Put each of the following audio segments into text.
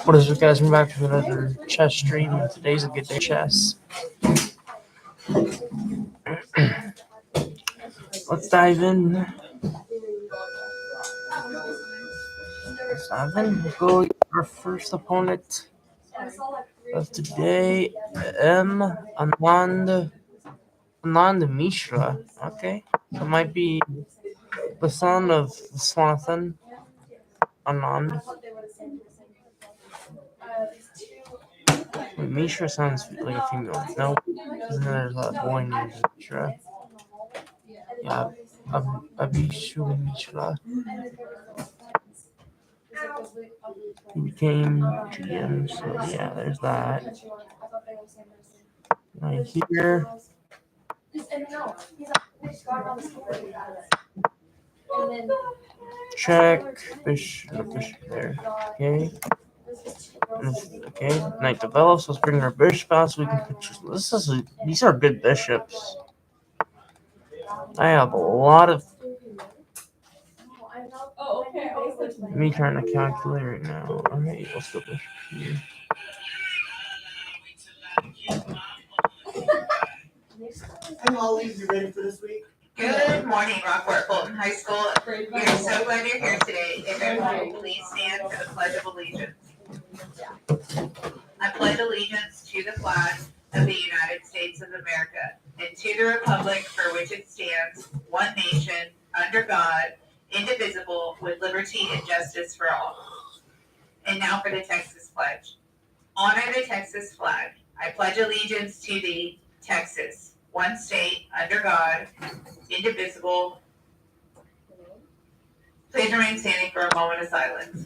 What is it, guys? I'm back with another chess stream. Today's a good day chess. Let's dive in. We'll go with our first opponent of today, Anand Mishra. Okay, so it might be the son of Swanathan Anand. Wait, Mishra sounds like a female. No, because there's a boy named Mishra. Yeah, Abhishu Mishra. He became GM, so yeah, there's that. Right here. Check. Bishop there. Okay. Okay. Knight develops. Let's bring our bishop out so we can control. These are good bishops. I have a lot of. Me trying to calculate right now. Alright, let's go bishop here. I'm always ready for this week. Good morning, Rockport Fulton High School. We are so glad you're here today. If everyone will please stand for the Pledge of Allegiance. I pledge allegiance to the flag of the United States of America and to the republic for which it stands, one nation, under God, indivisible, with liberty and justice for all. And now for the Texas Pledge. Honor the Texas flag. I pledge allegiance to thee, Texas, one state, under God, indivisible. Please remain standing for a moment of silence.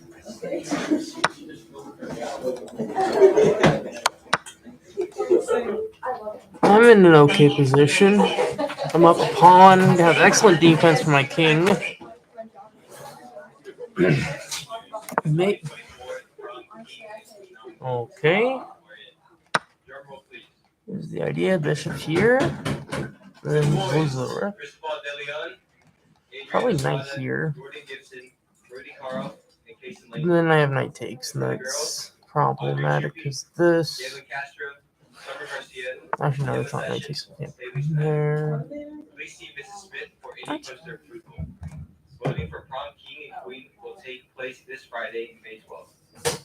I'm in an okay position. I'm up a pawn. I have excellent defense for my king. Okay. Here's the idea. Bishop here. Then moves over. Probably knight here. And then I have knight takes, and that's problematic because this. Actually, no, it's not knight takes. There. What? Voting for prom king and queen will take place this Friday, May 12th.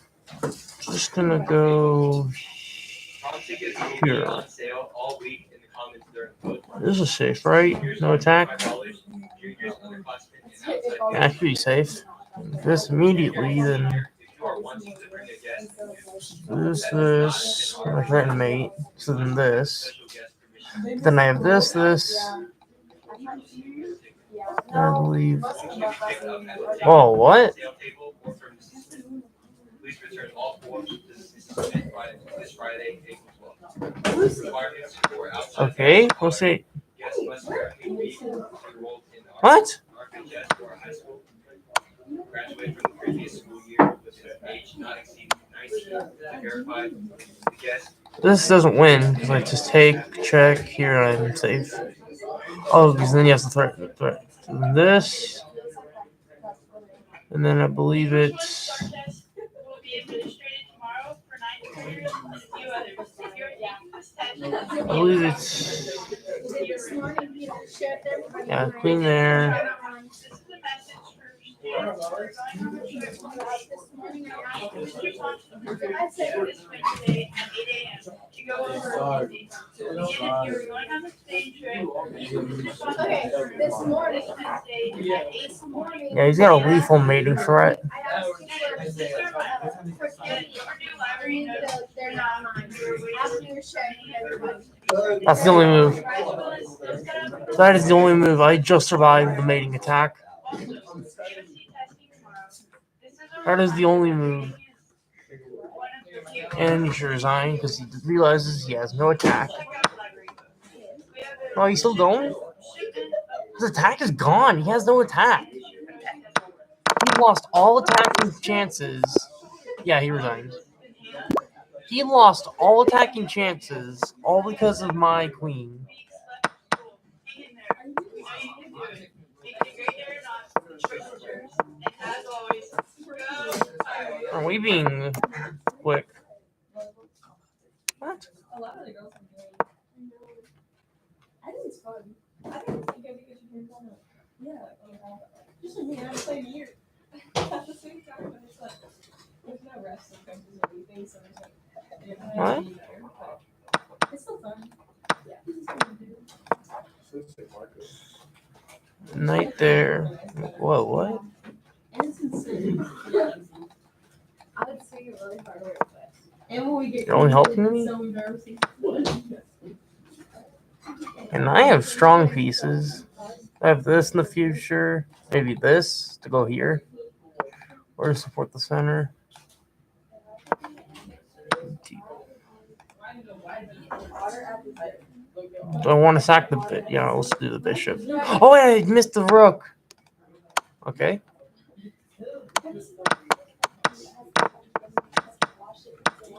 Just gonna go here. This is safe, right? No attack. Yeah, should be safe. This immediately, then this. I threaten to mate. So then this. Then I have this. I believe. Oh, what? Please return all forms this Friday, April 12th. Okay, we'll see. What? Graduate from the previous school year with an age not exceeding 19 to verify the guest. This doesn't win because I just take, check, here, I'm safe. Oh, because then you have to threat. This. And then I believe it's. I believe it's. Yeah, queen there. Yeah, he's got a lethal mating threat. That's the only move. That is the only move. I just survived the mating attack. That is the only move. And he should resign because he realizes he has no attack. Oh, you still don't? His attack is gone. He has no attack. He lost all attacking chances. Yeah, he resigned. He lost all attacking chances, all because of my queen. Are we being A lot of the girls are gay. I think it's fun. I think it's good because you can kind of, just like me, I'm playing year at the same time, but it's like, there's no rest of coaches or anything, so there's like, What? It's still fun. Yeah. Night there. Whoa, what? And it's insane. Yeah. I would say you're really hard work, but. And when we get. You're only helping me? So embarrassing. And I have strong pieces. I have this in the future. Maybe this to go here. Or to support the center. Do I want to sack the bit? Yeah, let's do the bishop. Oh, I missed the rook. Okay.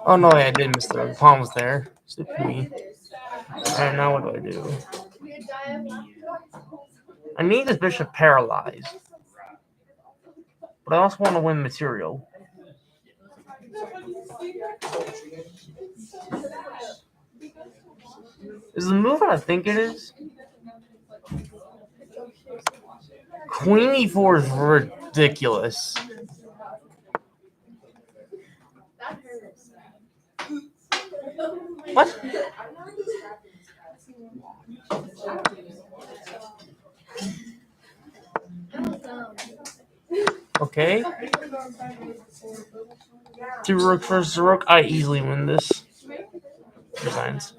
Oh no, I did miss the rook. Pawn was there. Stupid me. Alright, now what do I do? I need this bishop paralyzed. But I also want to win material. Is the move what I think it is? Queen e4 is ridiculous. What? Okay. 2 rook versus rook. I easily win this. Resigns.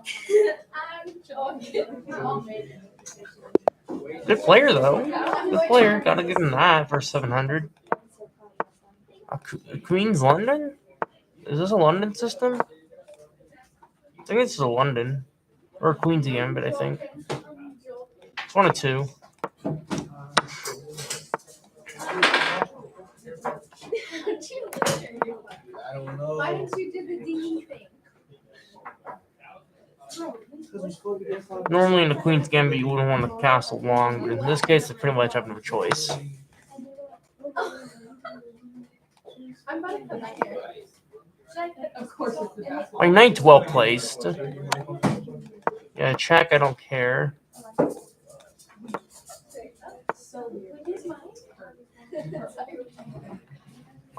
Good player though. Good player. Gotta give him that for 700. Queen's London? Is this a London system? I think it's a London. Or Queen's again, but I think. It's 1 of 2. I don't know. Why didn't you do the D thing? Normally in the Queen's Gambit you wouldn't want to castle long, but in this case I pretty much have no choice. I'm about to come back here. Of course it's the best. My knight's well placed. Yeah, check, I don't care.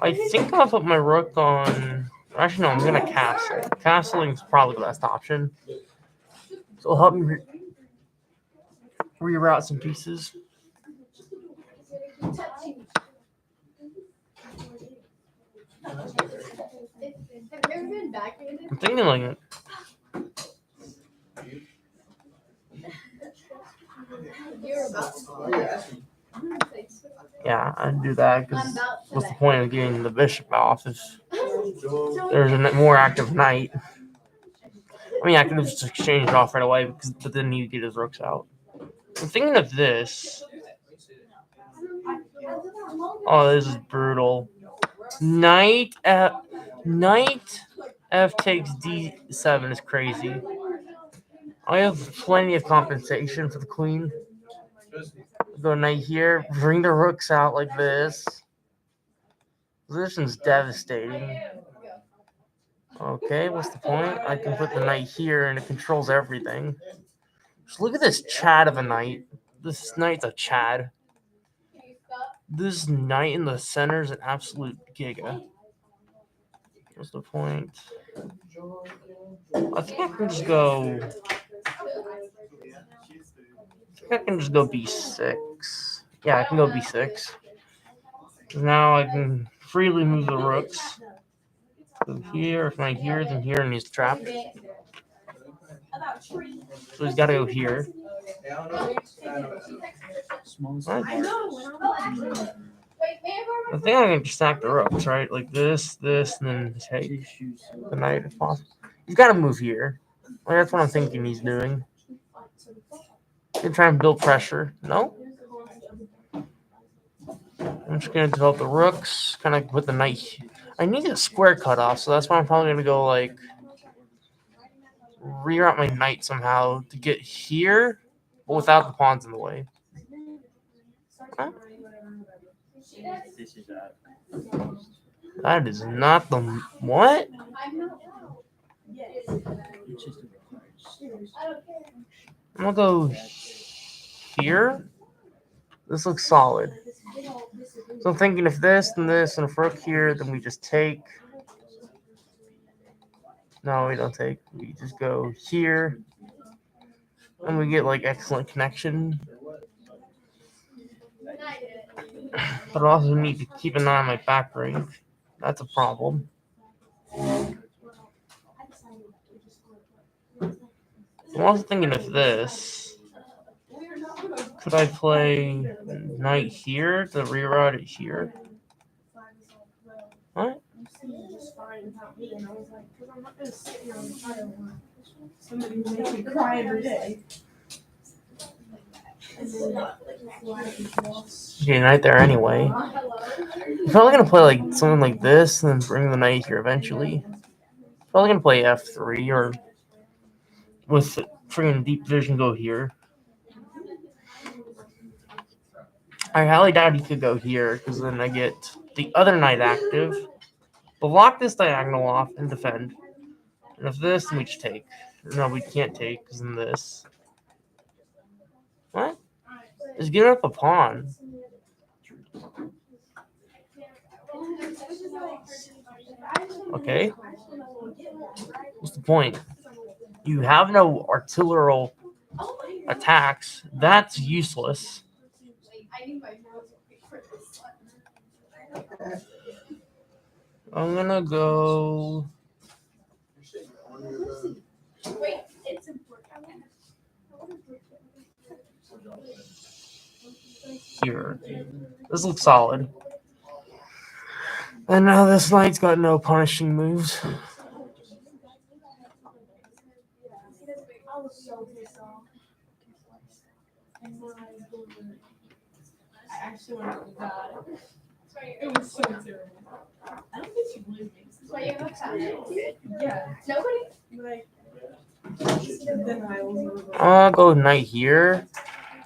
I think I'll put my rook on... Actually, no, I'm going to castle. Castling's probably the best option. So it'll help me reroute some pieces. Have you ever been backhanded? I'm thinking like... You're about to. Yeah, I'd do that because what's the point of getting the bishop off if there's a more active knight? I mean, I could have just exchanged it off right away, but then he'd get his rooks out. I'm thinking of this. Oh, this is brutal. Knight F takes D7 is crazy. I have plenty of compensation for the queen. Go knight here, bring the rooks out like this. Position's devastating. Okay, what's the point? I can put the knight here and it controls everything. Just look at this Chad of a knight. This knight's a Chad. This knight in the center is an absolute giga. What's the point? I think I can just go... I can just go b6. Yeah, I can go b6. Now I can freely move the rooks. So here, if not here, then here, and he's trapped. So he's got to go here. What? I think I can just stack the rooks, right? Like this, and then take the knight if possible. He's got to move here. Like, that's what I'm thinking he's doing. Gonna try and build pressure. No? I'm just gonna develop the rooks, kind of put the knight. I need a square cut off, so that's why I'm probably gonna go like reroute my knight somehow to get here, but without the pawns in the way. Huh? That is not the what? I'm gonna go here. This looks solid. So I'm thinking if this and this and if rook here, then we just take. No, we don't take. We just go here. And we get like excellent connection. But I also need to keep an eye on my back range. That's a problem. I'm also thinking of this. Could I play knight here to reroute it here? What? Somebody will make me cry every day. Okay, knight there anyway. I'm probably gonna play like something like this and then bring the knight here eventually. Probably gonna play f3 or with freaking deep vision go here. I highly doubt he could go here because then I get the other knight active. Block this diagonal off and defend. And if this, then we just take. No, we can't take because then this. What? Just give up a pawn. Okay. What's the point? You have no artillery attacks. That's useless. I'm gonna go here. This looks solid. And now this knight's got no punishing moves. I actually want to do that. It was so terrible. I don't think she believed me. Yeah. Nobody? Like, then I was I'll go knight here.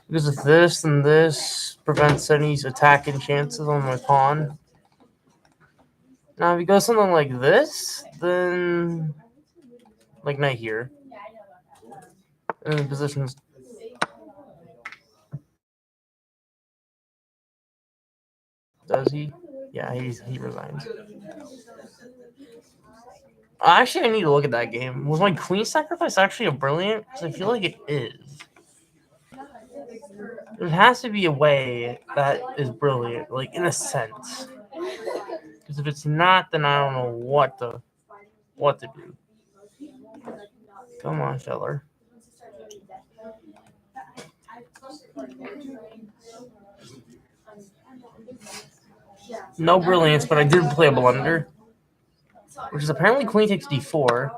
Because of this and this prevents any attacking chances on my pawn. Now if you go something like this, then like knight here. And the position's does he? Yeah, he resigns. Actually, I need to look at that game. Was my queen sacrifice actually a brilliant? Because I feel like it is. There has to be a way that is brilliant, like in a sense. Because if it's not, then I don't know what to do. Come on, Feller. No brilliance, but I did play a blunder, which is apparently queen takes d4.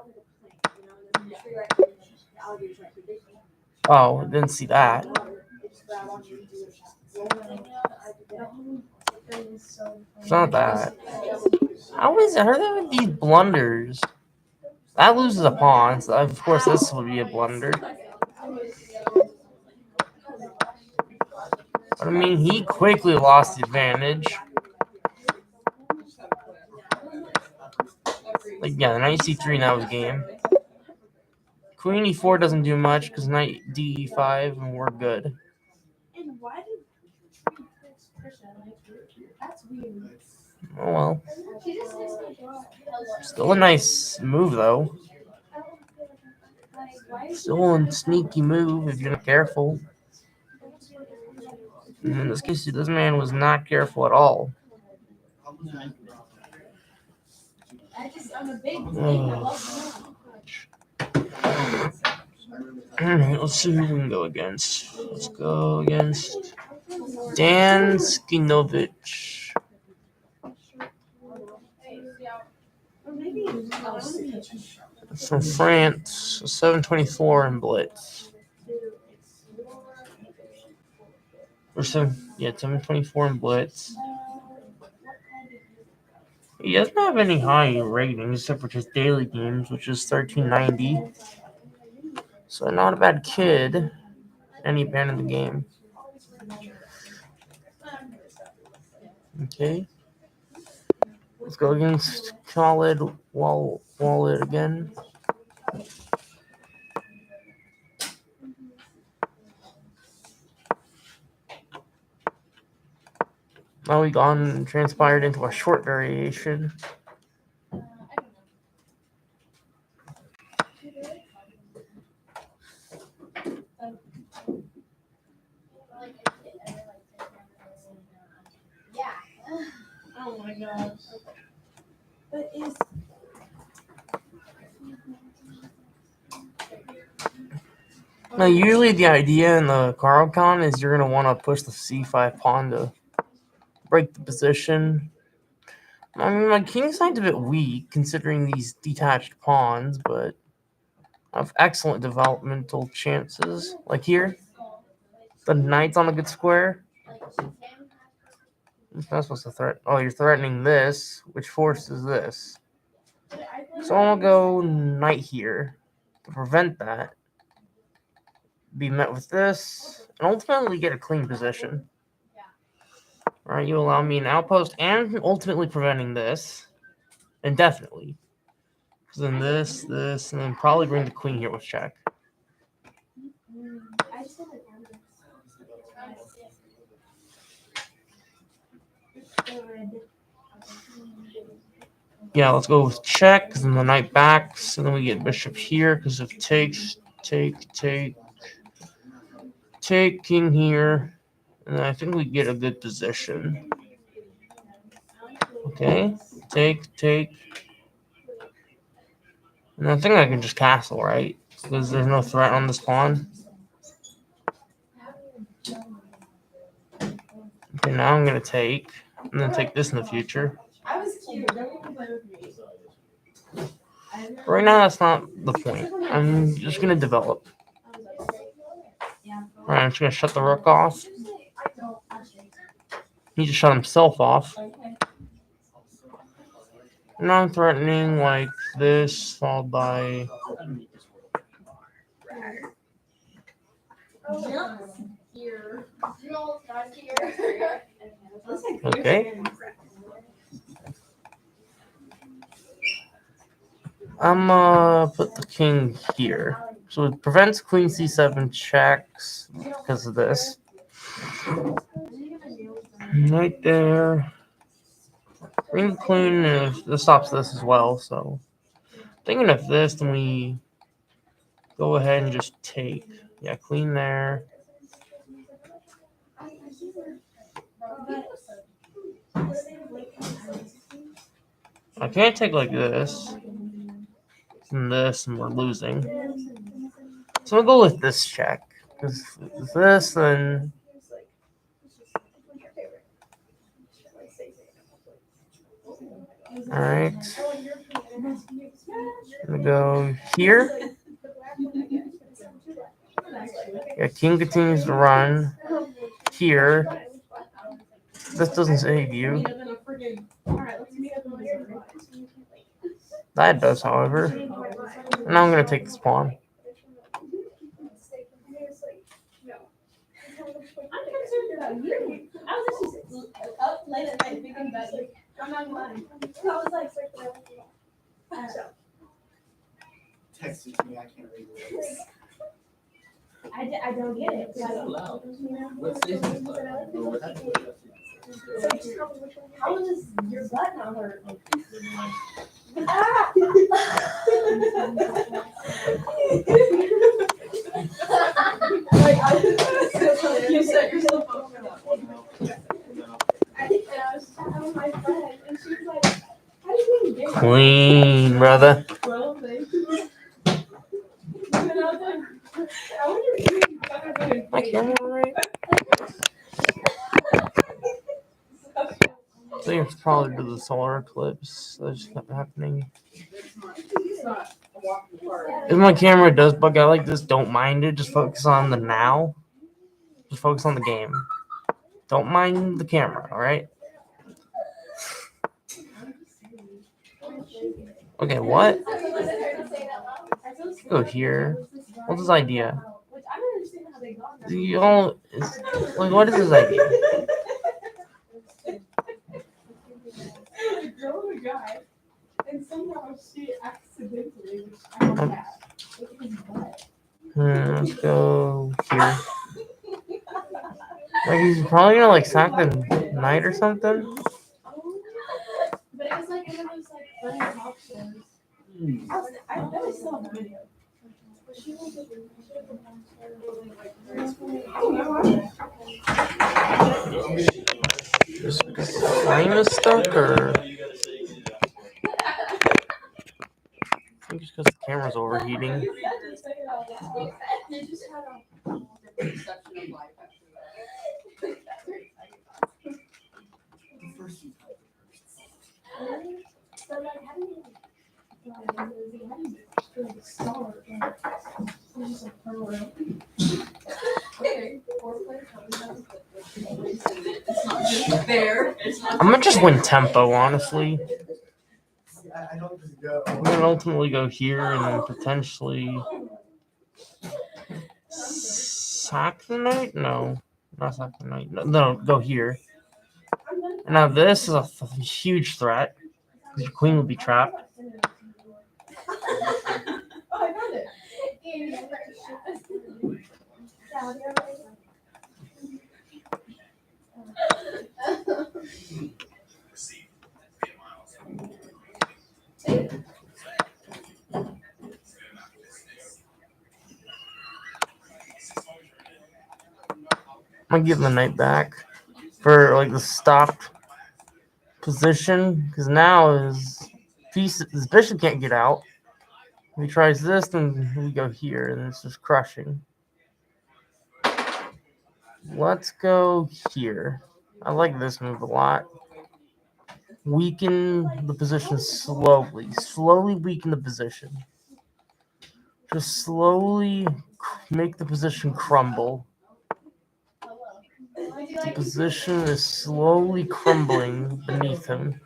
Oh, didn't see that. It's not that. How is it? How are there with these blunders? That loses a pawn, so of course this would be a blunder. But I mean, he quickly lost the advantage. Like, yeah, the knight c3 now is game. Queen e4 doesn't do much because knight d5 and we're good. And why did Christian like that's weird. Oh well. Still a nice move though. Still a sneaky move if you're not careful. And in this case, this man was not careful at all. I'm a big Alright, let's see who we can go against. Let's go against Dan Skinovich from France, 724 in Blitz. Or 724 in Blitz. He doesn't have any high ratings except for his daily games, which is 1390. So not a bad kid. Any band in the game. Okay. Let's go against Khalid Wallet again. Now we gone and transpired into a short variation. I don't know. Oh my gosh. But is Now, usually the idea in the Card-Con is you're going to want to push the c5 pawn to break the position. I mean, my king side's a bit weak considering these detached pawns, but I have excellent developmental chances. Like here, the knight's on a good square. You're not supposed to threaten. Oh, you're threatening this, which forces this. So I'm going to go knight here to prevent that. Be met with this, and ultimately get a clean position. Alright, you allow me an outpost and ultimately preventing this. Indefinitely. Because then this, and then probably bring the queen here with check. Yeah, let's go with check, because then the knight backs, and then we get bishop here, because of takes, take, king here, and I think we get a good position. Okay, take. And I think I can just castle, right? Because there's no threat on this pawn. Okay, now I'm going to take, and then take this in the future. I was cute. Don't even play with me. Right now, that's not the point. I'm just going to develop. Alright, I'm just going to shut the rook off. He just shut himself off. Now I'm threatening like this, followed by... Here. Okay. I'm put the king here. So it prevents queen c7 checks because of this. Right there. Bring the queen, and this stops this as well, so... Thinking of this, then we go ahead and just take. Yeah, queen there. I can't take like this. And this, and we're losing. So I'll go with this check. Because this, then... Alright. I'm gonna go here. Yeah, king continues to run. Here. This doesn't save you. That does, however. And now I'm gonna take this pawn. I'm concerned about you. I was actually up late at night thinking about you. I'm not lying. I was like, Text it to me, I can't read it. I don't get it. How does your butt not hurt? Ah! You set yourself up for that. I was talking with my friend, and she was like, how do you even get it? Queen, brother. Well, thank you. And I was like, I wonder if you better than My camera right? I think it's probably to the solar eclipse that's happening. If my camera does bug out like this, don't mind it. Just focus on the now. Just focus on the game. Don't mind the camera, alright? Okay, what? Go here. What's this idea? You all, like, what is this idea? A girl and a guy, and somehow she accidentally, which I don't have, look at his butt. Let's go here. Like, he's probably gonna like sack the Night or something. But it was like one of those like funny talk shows. I bet I still have the video. But she was like, Just because the flame is stuck, or I think it's because the camera's overheating. They just had a Perception of life after The first few times. So like, how do you start? It's just like turn around. Okay, it's not just there. It's not I'm gonna just win tempo, honestly. I don't just go. I'm gonna ultimately go here and then potentially sack the knight. No, not sack the knight. No, go here. And now this is a huge threat because your queen will be trapped. Oh, I found it. I'm gonna give the knight back for like the stopped position because now his bishop can't get out. If he tries this, then we go here, and it's just crushing. Let's go here. I like this move a lot. Weaken the position slowly. Slowly weaken the position. Just slowly make the position crumble. The position is slowly crumbling beneath him.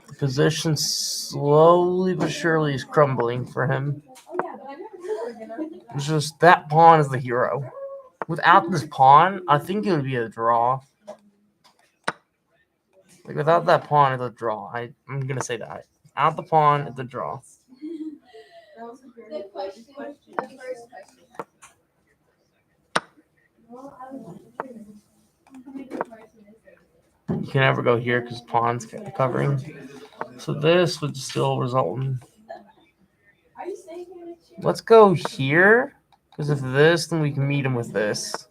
The position slowly but surely is crumbling for him. It's just that pawn is the hero. Without this pawn, I think it would be a draw. Like without that pawn, it's a draw. I'm gonna say that. Without the pawn, it's a draw. That was a very good question. The first question. Well, I was You can never go here because pawn's covering. So this would still result in. Are you staying here next year? Let's go here because if this, then we can meet him with this.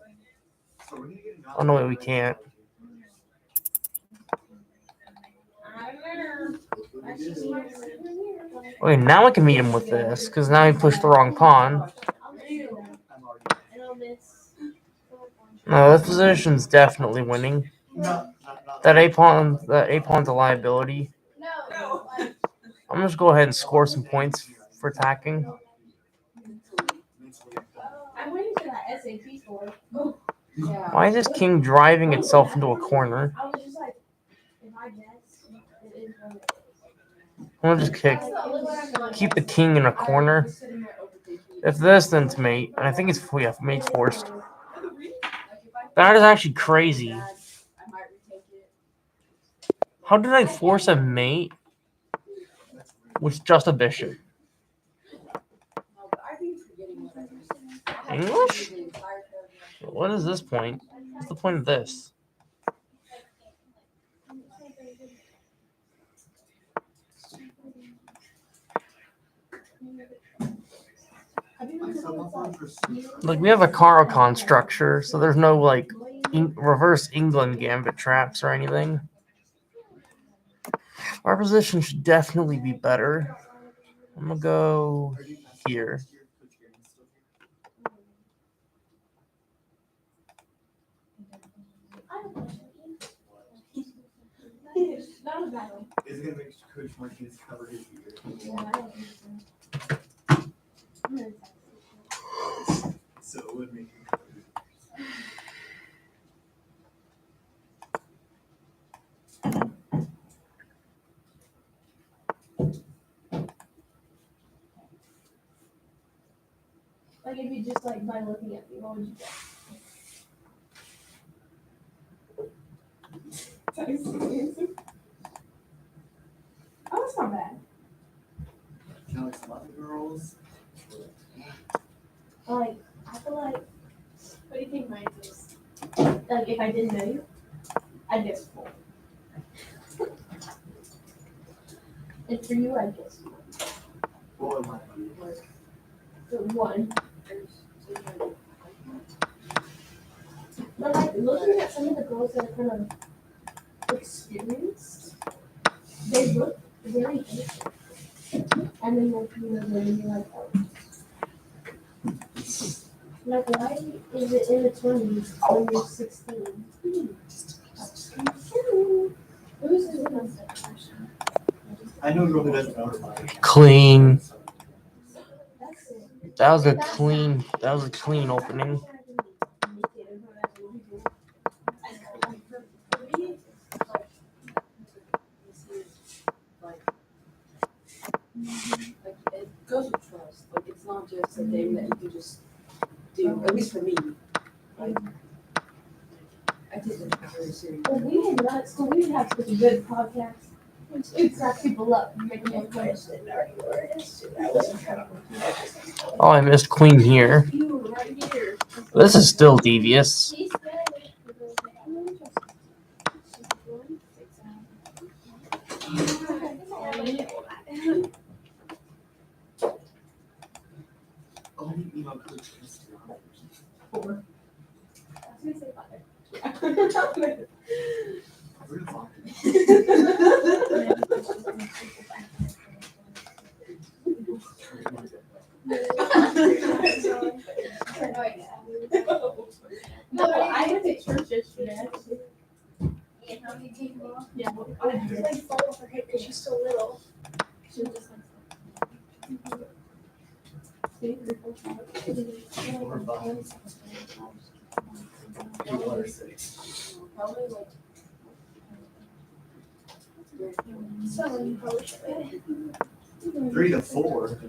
Oh no, wait, we can't. Okay, now I can meet him with this because now he pushed the wrong pawn. No, this position's definitely winning. That a pawn's a liability. No. I'm just go ahead and score some points for attacking. I'm waiting for that SAT score. Yeah. Why is this king driving itself into a corner? I was just like, if I guess, it is what it is. I'm gonna just keep the king in a corner. If this, then it's mate. And I think it's mate's forced. That is actually crazy. I might retake it. How did I force a mate with just a bishop? No, but I be forgetting what I just English? the entire paragraph. What is this point? What's the point of this? Like, we have a Caro-Kann structure, so there's no, like, reverse England gambit traps or anything. Our position should definitely be better. I'm gonna go here. Not a battle. Is it gonna make Coach Martinez cover his ear? Yeah, I don't think so. So it would make him cover his ears. Like if you just like by looking at me, what would you guess? Oh, it's not bad. Kind of like some other girls. Like I feel like like if I didn't know you, I'd guess 4. And for you, I'd guess What am I? 1. But like looking at some of the girls that are kind of experienced, they look very innocent. And then like you know, then you're like, oh. Like why is it in the 20s when you're 16? Who's this one? I know a girl who doesn't know her body. Clean. That's it. That was a clean opening. Like, it goes with trust. Like, it's not just a thing that you can just do, at least for me. Like, I take it very seriously. Well, we did not, so we would have such a good podcast. We'd crack people up and make them question. Oh, I missed Queen here. You were right here. This is still devious. She said. Oh, you know, Coach Christie. 4. I was gonna say 5. We're gonna talk. No, I went to church yesterday. And how many take them off? Yeah. I just like fall off her head because she's so little. She was just like. See, 3, 4, 5. We're fine. 2 or 6. Probably like. 7 you probably should. 3 to 4.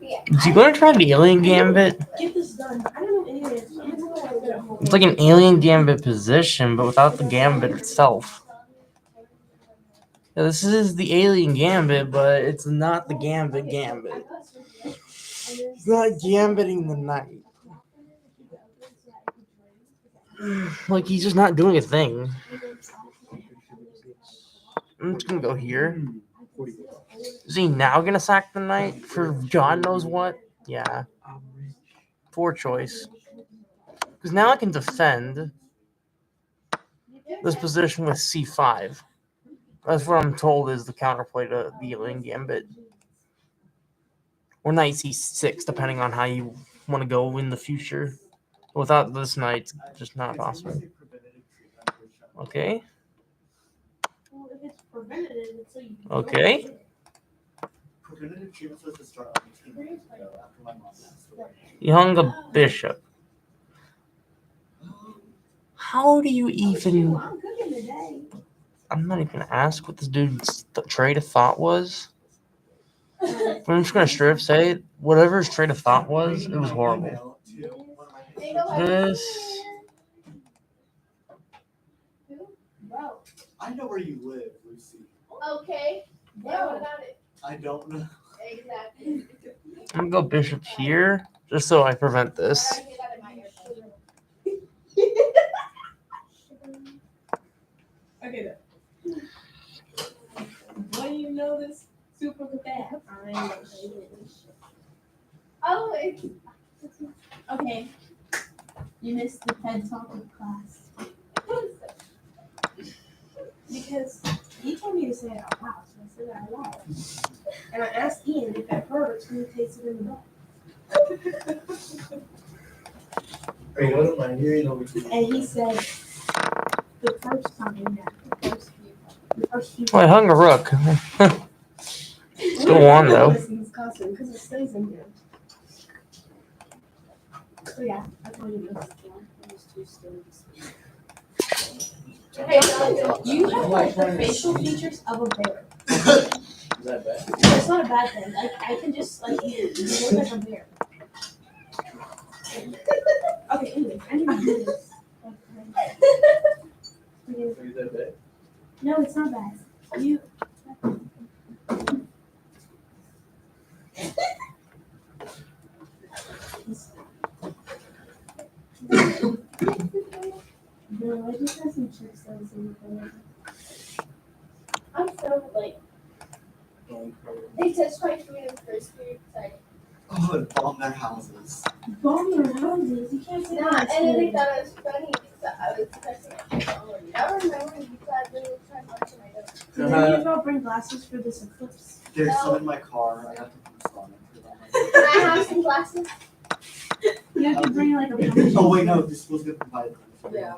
Yeah. Is he going to try the Alien Gambit? Get this done. I don't know any of this. I'm gonna go get it home. It's like an Alien Gambit position, but without the Gambit itself. Yeah, this is the Alien Gambit, but it's not the Gambit. It's not gambiting the night. Like, he's just not doing a thing. I'm just gonna go here. Is he now gonna sack the knight for God knows what? Yeah. Poor choice. Because now I can defend this position with c5. That's what I'm told is the counterplay to the Alien Gambit. Or knight c6, depending on how you want to go in the future. Without this knight, it's just not possible. Okay. Well, if it's preventative, it's so you Okay. Preventative treatment was to start on the team after my mom passed away. He hung a bishop. How do you even... I'm cooking today. I'm not even going to ask what this dude's trade of thought was. I'm just going to straight up say, whatever his trade of thought was, it was horrible. They know how This... Bro. I know where you live, Lucy. Okay. Yeah, what about it? I don't know. Exactly. I'm going to go bishop here, just so I prevent this. Gotta get that in my earbud. Okay, then. Why do you know this super fast? Oh, it's Okay. You missed the TED Talk of class. Because he told me to say it out loud, so I said it out loud. And I asked Ian if it hurts when he takes it in the butt. Hey, what am I hearing over here? And he said the first time, the first few Well, I hung a rook. Still on, though. Because it stays in here. So yeah, I told you this. hey, You have like the facial features of a bear. Is that bad? It's not a bad thing. Like I can just like you look like a bear. Okay, anyway, I need to do this. Is that bad? No, it's not bad. You. No, I just have some chicks that was in the I'm so like they touched my food in first period. Sorry. Oh, and bomb their houses. Bomb your houses. You can't say No, that. and then they thought it was funny because I was pressing my phone. I remember you thought they were trying to watch my door. Did any of y'all bring glasses for this eclipse? There's No. some in my car. I have to put some on it. Can I have some glasses? You have to bring like a Oh wait, no, this was gonna provide them. Yeah.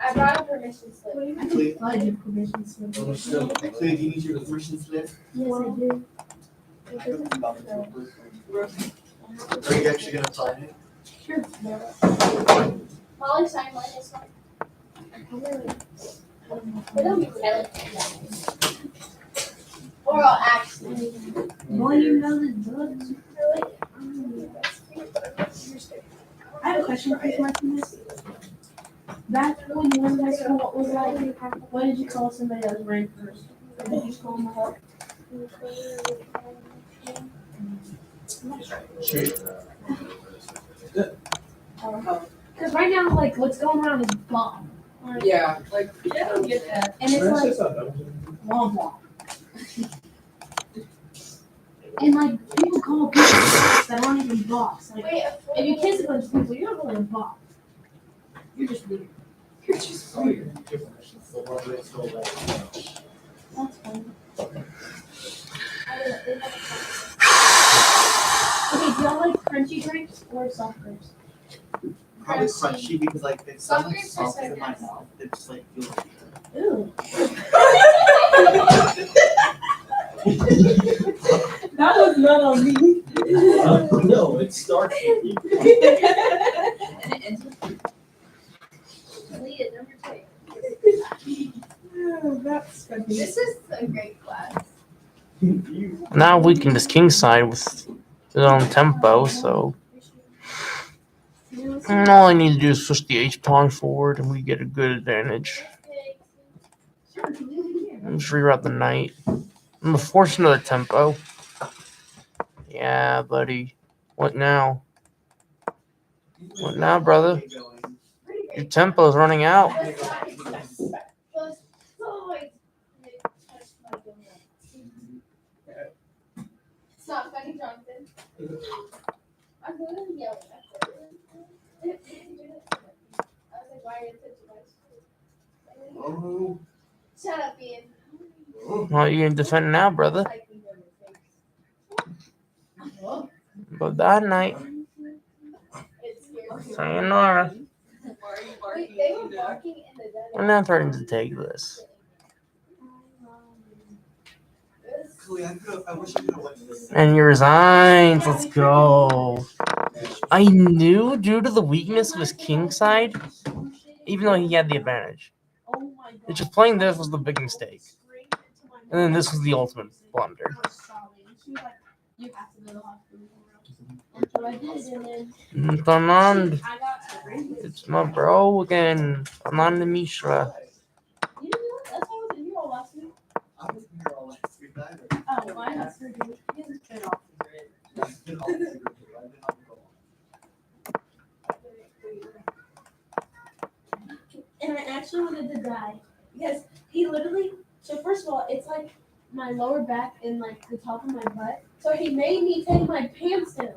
I brought a permission slip. What do you Actually- mean? I did permission slip. Actually, do you need your permission slip? Yes, I do. I don't think about it. Are you actually gonna sign it? Sure. Molly signed mine this one. It'll be really or I'll actually. Boy, you know the drugs. I have a question for you, Martinez. Back when you were in high school, what was like? What did you call somebody that was ranked first? Or did you just call them a hawk? Because right now, like, what's going around is Bob. Like, Yeah, like, I don't get that. And it's like, blah, blah. And like, people call people boss that aren't even boss. Like, Wait, if you kiss a bunch of people, you're not really a boss. You're just weird. You're just weird. That's funny. Okay, do y'all like crunchy drinks or soft drinks? Probably crunchy because like they sound like Soft soft drinks are in my so mouth. It just like feels weird. Ew. That was not on me. No, it starts with you. Lead it, number 2. That's funny. This is a great class. Now we can just king side with his own tempo, so and all I need to do is push the H pawn forward and we get a good advantage. And just reroute the knight. I'm gonna force another tempo. Yeah, buddy. What now? What now, brother? Your tempo is running out. It's not funny, Jonathan. I'm literally yelling at her. I was like, why are you such a Oh. Shut up, Ian. How you gonna defend now, brother? But that night, It's scary. sayonara. why are you Wait, barking? they were barking in the We're den. not threatening to take this. Chloe, I wish I could have went to this. And he resigns. Let's go. I knew due to the weakness of his king side, even though he had the advantage. Oh my god. It's just playing this was the big mistake. And then this was the ultimate blunder. She was like, you have to go to the hospital. And so I did, and then Fernand, I got arrested. it's my bro again. Fernand Mishra. You didn't know that? That's why I wasn't here all last week. I wasn't here all last week either. Oh, well, I had surgery. He hasn't been off the grid. I've been all through it. I've been on the go. And I actually wanted to die because he literally. So first of all, it's like my lower back and like the top of my butt. So he made me take my pants down,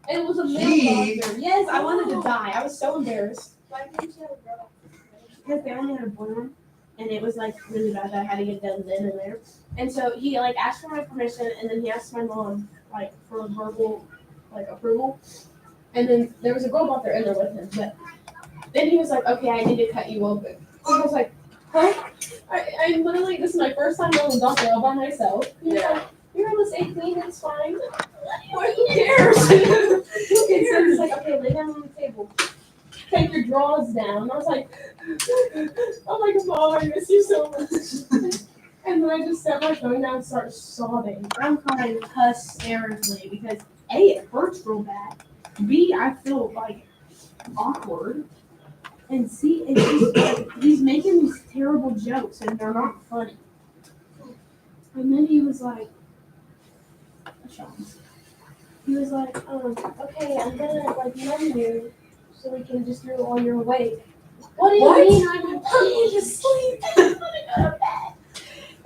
and it was a male Gee. doctor. Yes, I wanted to die. I was so embarrassed Why can't you have a girl? because they only had a boy one, and it was like really bad. I had to get done then and there. And so he like asked for my permission, and then he asked my mom like for a verbal like approval. And then there was a girl doctor in there with him, but then he was like, "Okay, I need to cut you open." And I was like, "Huh?" I literally, this is my first time going to the doctor all by myself. He was like, "You're on the same clean, it's fine." Who cares? Who cares? He's like, "Okay, lay down on the table. Take your drawers down." I was like, "Oh my god, Mom, I miss you so much." And then I just set my phone down and started sobbing. I'm crying hysterically because A, it hurts real bad. B, I feel like awkward. And C, it's just like he's making these terrible jokes and they're not funny. And then he was like, he was like, okay, I'm gonna like numb you so we can just do it while you're awake. What do you What? mean I'm going to sleep? I want to go to bed.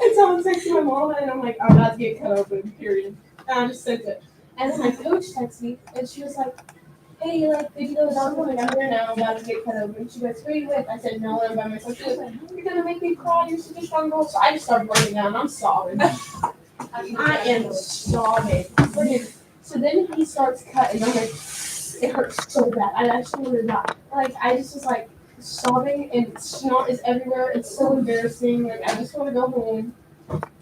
And someone texted my mom, and I'm like, I'm about to get cut open, period. And I just sent it. And then my coach texted me, and she was like, hey, like, did you go to the doctor? I'm like, I'm here now, I'm about to get cut open. She goes, who are you with? I said, no, I'm by myself. She goes, you're gonna make me cry, you're such a strong girl. So I just started breaking down, I'm sobbing. I am sobbing. So then he starts cutting, I'm like, it hurts so bad. I actually wanted to die. Like, I just was like sobbing, and snot is everywhere. It's so embarrassing. Like, I just want to go home.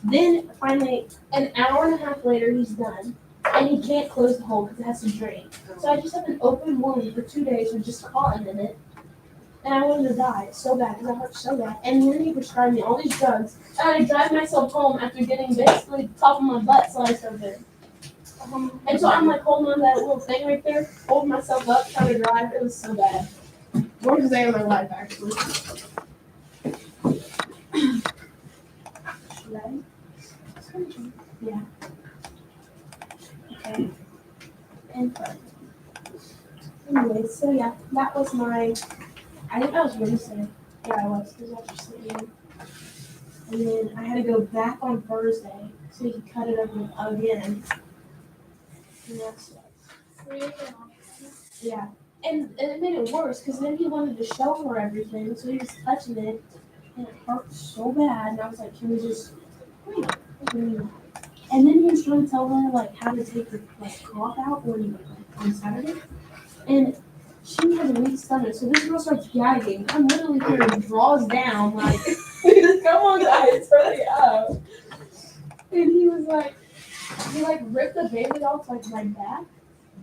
Then finally, an hour and a half later, he's done. And he can't close the hole because it has to drain. So I just have an open wound for 2 days with just cotton in it. And I wanted to die so bad because it hurt so bad. And then he prescribed me all these drugs. And I drive myself home after getting basically the top of my butt sliced open. And so I'm like holding on to that little thing right there, holding myself up, trying to drive. It was so bad. Worst day of my life, actually. Ready? Yeah. Okay. And fun. Anyway, so yeah, that was my. I think I was really sick. Yeah, I was, because I was just sleeping. And then I had to go back on Thursday so he could cut it open again. And that's yeah. And it made it worse because then he wanted to show her everything, so he was touching it, and it hurt so bad. And I was like, can we just wait? And then he was trying to tell her like how to take her like cough out when on Saturday, and she has a weak stomach, so this girl starts gagging. I'm literally hearing draws down like, come on guys, hurry up. And he was like, he like ripped the baby off like my back.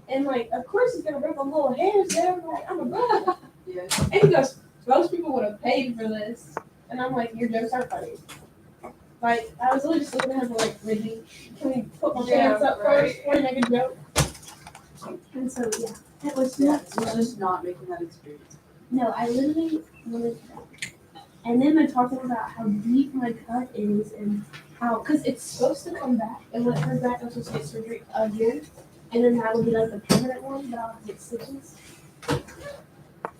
And like, of course he's gonna rip a little hairs there. I'm like, I'm a brother. Yeah. And he goes, most people would have paid for this. And I'm like, your jokes are funny. Like, I was literally just looking at him like, Reggie, can we put my Yeah, pants up right. first before you make a joke? And so yeah, it was Yeah, nuts. it's just not making that experience. No, I literally wanted to die. And then I talked to him about how deep my cut is and how, because it's supposed to come back. And when it comes back, I'm supposed to get surgery again. And then that will be like the permanent one, but I'll have to get stitches.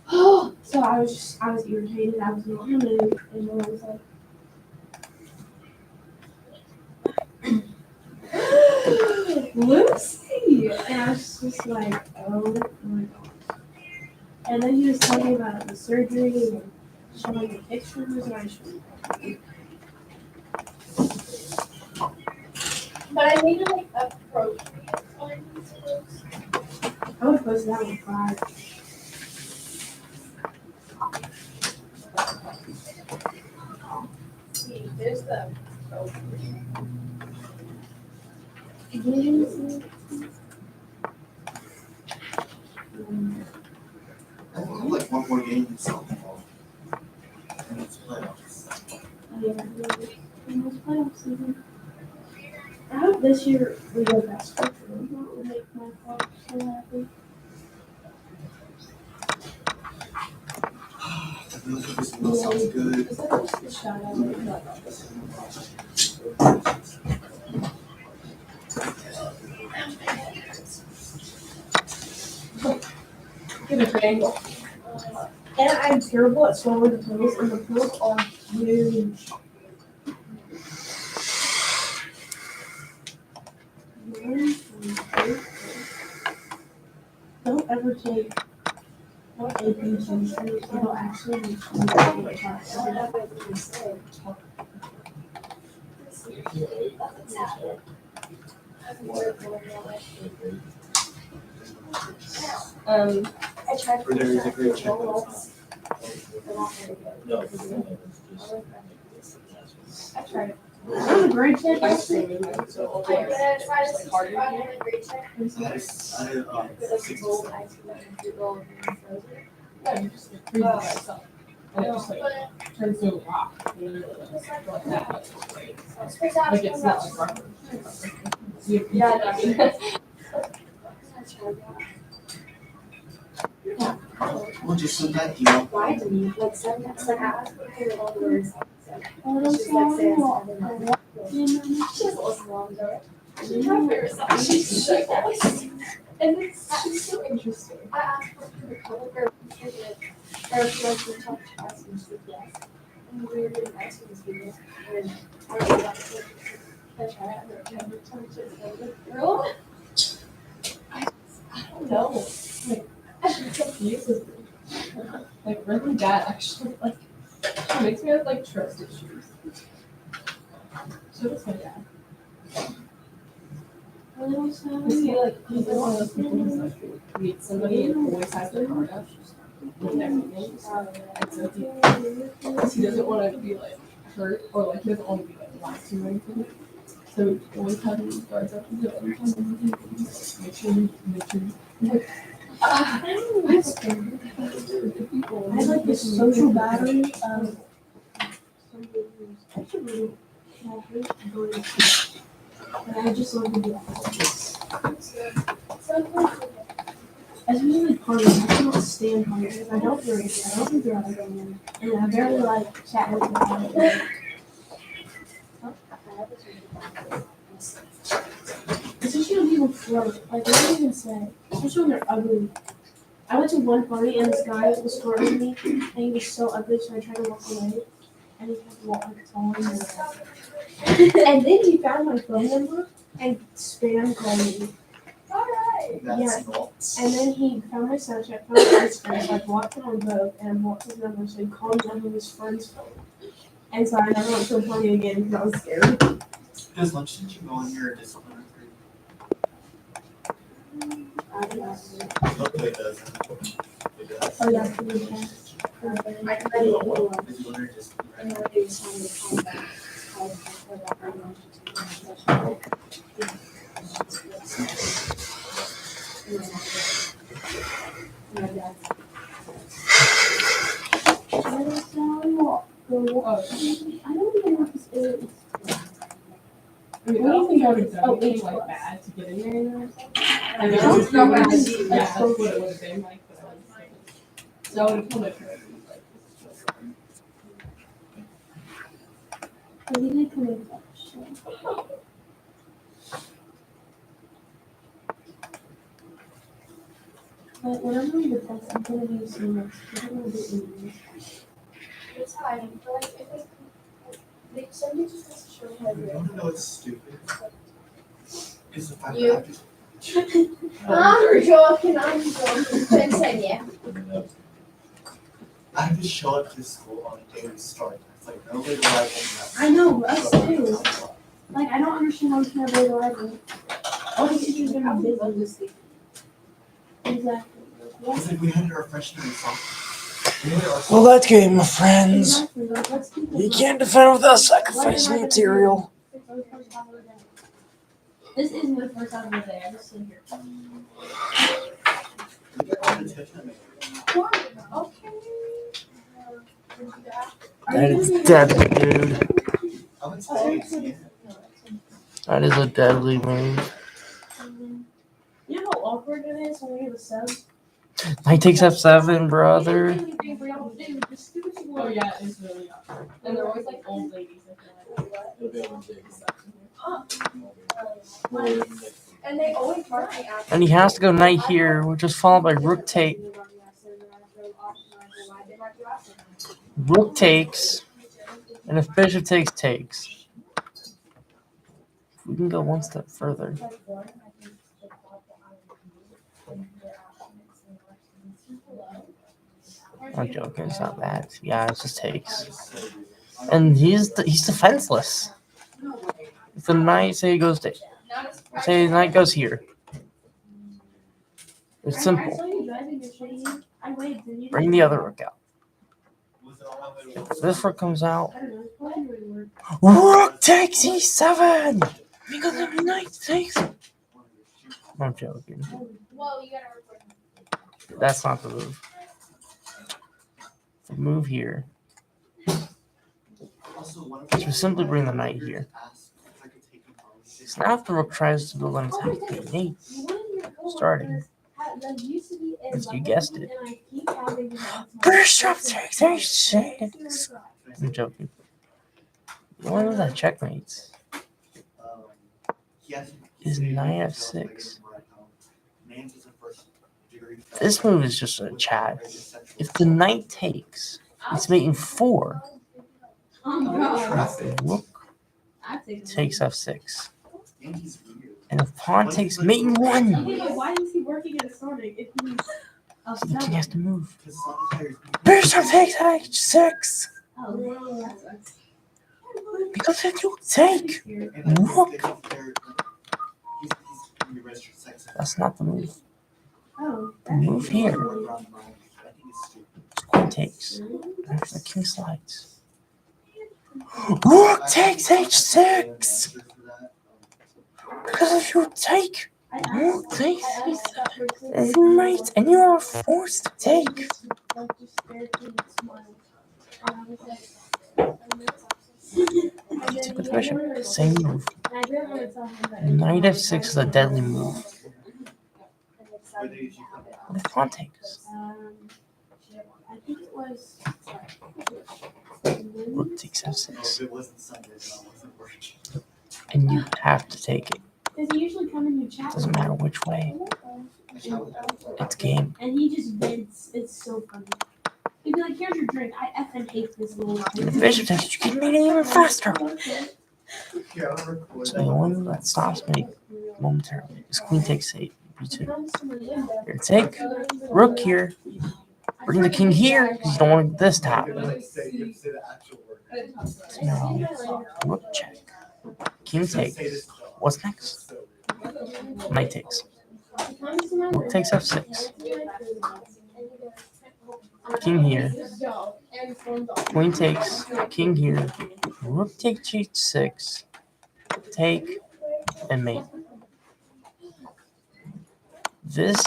So I was irritated. I was not in the mood. And then I was like, Lucy! And I was just like, oh my god. And then he was telling me about the surgery and showing the pictures, and I showed him. But I needed like a appropriate one. I would post that one 5. There's the I have like one more game in softball. And it's playoffs. I hope this year we go basketball. That would make my father so happy. This meal sounds good. Is that just the shot I would like? Give it an angle. And I'm terrible at swallowing the pills, and the pills are huge. Don't ever take APGs. It'll actually make I tried to Or there is a great check. No, because then it was just. I tried it. I'm a great check. I see. So, I did try to Like harder? I had a great check. I 6 Yeah, you just like freeze it by itself. And it just like turns to a rock. You know, like that. Spit out. Like it's not like rubber. Yeah, I mean, We'll just send that email. Why didn't you? Like, send that, like, I asked her to hear all the words. Oh, She's like, say it, and then she doesn't listen long, though. She's trying to figure herself. She's like, and it's she's so interesting. I asked her for the public or Or if like we talked to us and said yes. And we were doing ice cream videos. And I was like, that's right. I never talked to a girl. I don't know. Like, she confuses me. Like, really bad, actually. Like, she makes me have, like, trust issues. So does my dad. Because he, like, he's like one of those people who's like, meets somebody and always has their guard up. With everything. And so he doesn't want to be, like, hurt or, like, he doesn't want to be, like, lied to or anything. So he always has his guards up. He's like, every time anything, he's like, make sure you. Like, I'm scared. I have like this social battery of somebody who's actually really happy, and I just want to do that. Especially like parties, I cannot stand parties. I don't drink, I don't do drugs, and I barely like chat with them. Especially when people flirt, like what do you even say? Especially when they're ugly. I went to one party and this guy was flirting with me and he was so ugly, so I tried to walk away and he kept walking following me. And then he found my phone number and spam called me. That's nuts. And then he found my Snapchat, found my Instagram, like blocked it on both and blocked his number, so he called me on his friend's phone. And so I never went to a party again because I was scared. Does lunch did you go on your disciplinary? Hopefully it does. It does. Oh yeah, for the past. Disciplinary, disciplinary. I don't even know what this is. I mean, I don't think I would have done anything like bad to get in there. I mean, I was not bad to see. Yeah, that's what it would have been like. But I was like, so I would have told my parents like, this is I think I come in But when I'm doing the test, I'm gonna do so much. I'm gonna do English. It's hiding, but like if they somebody just has to show me how to do You it. want to know what's stupid? Is the fact You. that I'm joking. Ben said yeah. I have to show up to school on a daily start. It's like no way do I I know, us too. Like I don't understand how we can have a library. All the teachers are gonna be busy. Exactly. It's like we had our freshman and sophomore. Well, that game, my friends. Exactly. Like, let's keep it You going. can't defend without sacrificing material. This is my first time of the day. I just sit here. We get all the attention. That is deadly, dude. I went to Tasty. That is a deadly move. You know how awkward it is when we have a sub? Knight takes F7, brother. oh yeah, it's really awkward. And they're always like old ladies. I feel like. And they always mark me out. And he has to go knight here, which is followed by rook take. Rook takes, and if bishop takes, takes. We can go one step further. I'm joking, it's not that. Yeah, it just takes. And he's defenseless. If the knight, say he goes to, say the knight goes here. It's simple. Bring the other rook out. If this rook comes out, rook takes e7 because the knight takes. I'm joking. Whoa, you gotta record. That's not the move. The move here is to simply bring the knight here. So now if the rook tries to build an attack, b8, starting. As you guessed it. Bishop takes a6. I'm joking. The only one that checkmates is knight f6. This move is just a chat. If the knight takes, it's making 4. Oh god. Rook I take takes f6. And he's weird. And if pawn takes, mating 1. Okay, but why is he working at a Sonic if he's a So the king has to move. Because Sonic Bishop takes h6. Oh, that sucks. Because if you take, Rook. That's not the move. Oh. The move here. Queen takes. After the king slides. Rook takes h6. Because if you take, Rook takes is knight, and you are forced to take. You took with bishop. Same move. Knight f6 is a deadly move. What if pawn takes? I think it was. Rook takes f6. It wasn't Sunday, then I wasn't working. And you have to take it. Does he usually come in your chat? Doesn't matter which way. It's game. And he just vents. It's so funny. He'd be like, "Here's your drink. I effing hate this little." And the bishop takes, you can make it even faster. Yeah, I'll record So the only move that stops me momentarily is queen takes 8, b2. Here, take. Rook here. Bring the king here, because you don't want this to happen. So now, rook check. King takes. What's next? Knight takes. Rook takes f6. King here. Queen takes. King here. Rook takes h6. Take. And mate. This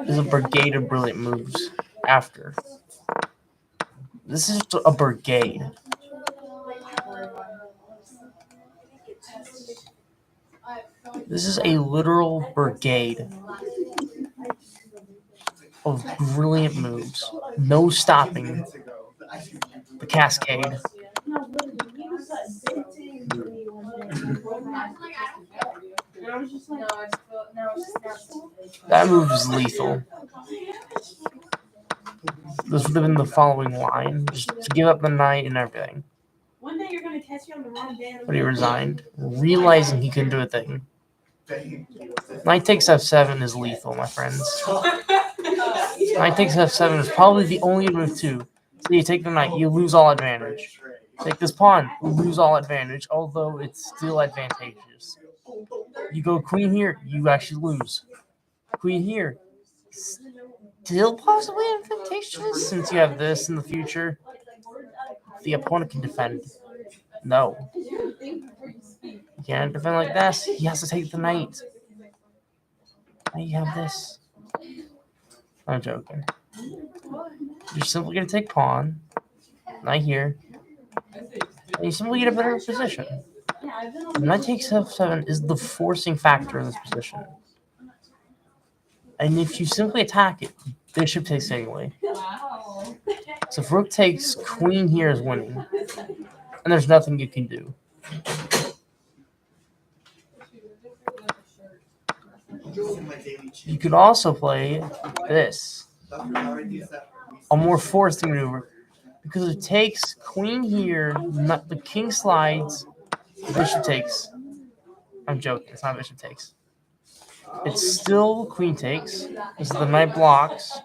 is a brigade of brilliant moves after. This is a brigade. This is a literal brigade of brilliant moves. No stopping the cascade. No, literally, he was venting to me one day. And I was just like, That move is lethal. This would have been the following line. Just to give up the knight and everything. one day you're gonna catch me on the wrong day. But he resigned, realizing he couldn't do a thing. Knight takes f7 is lethal, my friends. Knight takes f7 is probably the only move too. So you take the knight, you lose all advantage. Take this pawn, you lose all advantage, although it's still advantageous. You go queen here, you actually lose. Queen here, still possibly advantageous since you have this in the future. The opponent can defend. No. You can't defend like this. He has to take the knight. Now you have this. I'm joking. You're simply going to take pawn. Knight here. And you simply get a better position. Knight takes f7 is the forcing factor in this position. And if you simply attack it, bishop takes anyway. So if rook takes, queen here is winning. And there's nothing you can do. You could also play this. A more forcing maneuver. Because it takes queen here, not the king slides, bishop takes. I'm joking, it's not bishop takes. It's still queen takes. This is the knight blocks.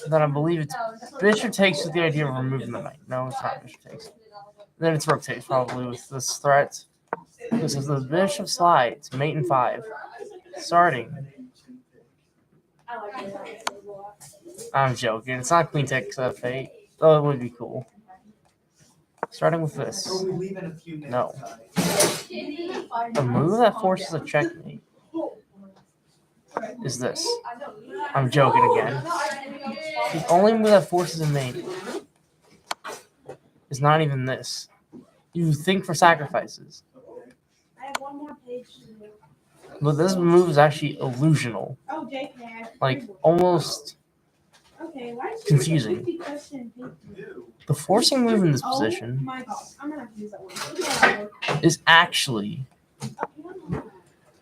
Then I believe it's bishop takes with the idea of removing the knight. No, it's not bishop takes. Then it's rook takes probably with this threat. This is the bishop slides, mate in 5. Starting. I'm joking. It's not queen takes f8. Oh, it would be cool. Starting with this. No. The move that forces a checkmate is this. I'm joking again. The only move that forces a mate is not even this. You think for sacrifices. I have one more page to do. But this move is actually illusional. Oh, JK. Like, almost Okay, why is confusing. 50 question paper? The forcing move in this Oh position my gosh, I'm gonna have to use that one. Look at that is actually one.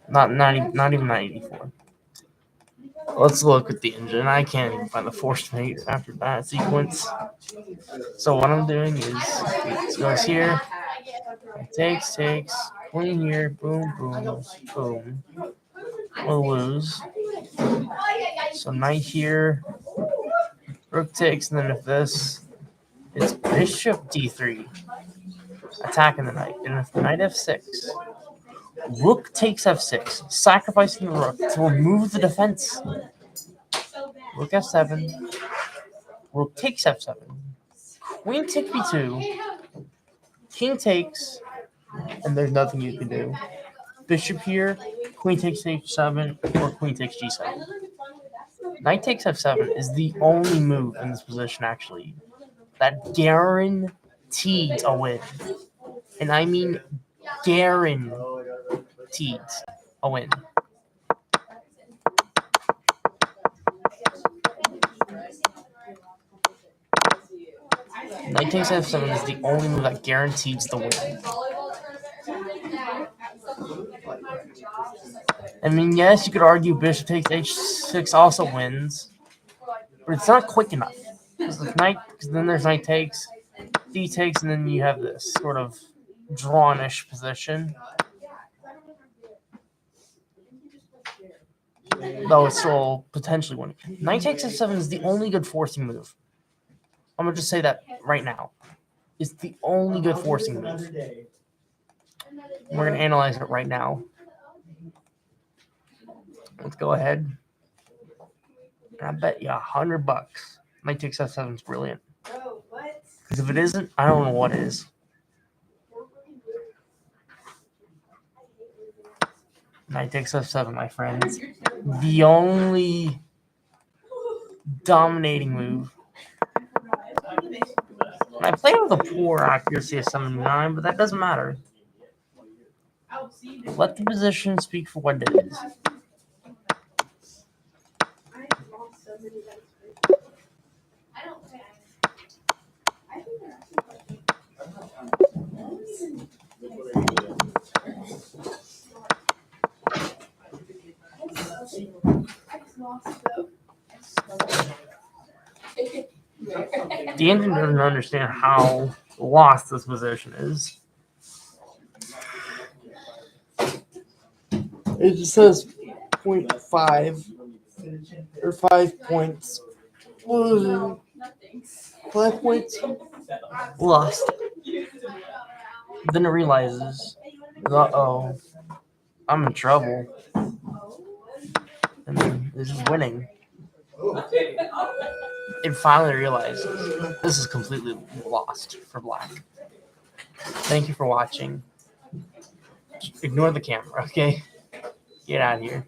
not even 984. Let's look at the engine. I can't even find the force mate after that sequence. So what I'm doing is it goes here, takes, queen here, boom, boom, boom. We'll lose. So knight here, rook takes, and then if this, it's bishop d3, attacking the knight. And if the knight f6, rook takes f6, sacrificing the rook to remove the defense. Rook f7, rook takes f7, queen takes b2, king takes, and there's nothing you can do. Bishop here, queen takes h7, or queen takes g7. Knight takes f7 is the only move in this position, actually, that guaranteed a win. And I mean guaranteed a win. Knight takes f7 is the only move that guarantees the win. I mean, yes, you could argue bishop takes h6 also wins, but it's not quick enough. Because then there's knight takes, d takes, and then you have this sort of drawn-ish position. Though it's still potentially winning. Knight takes f7 is the only good forcing move. I'm going to just say that right now. It's the only good forcing move. We're going to analyze it right now. Let's go ahead. And I bet you $100 Knight takes f7 is brilliant. Because if it isn't, I don't know what is. Knight takes f7, my friends. The only dominating move. And I played with a poor accuracy of 7-9, but that doesn't matter. Let the position speak for what it is. The engine doesn't understand how lost this position is. It just says 0.5 or 5 points. 5 points lost. Then it realizes, uh-oh, I'm in trouble. And then this is winning. It finally realizes this is completely lost for black. Thank you for watching. Ignore the camera, okay? Get out of here.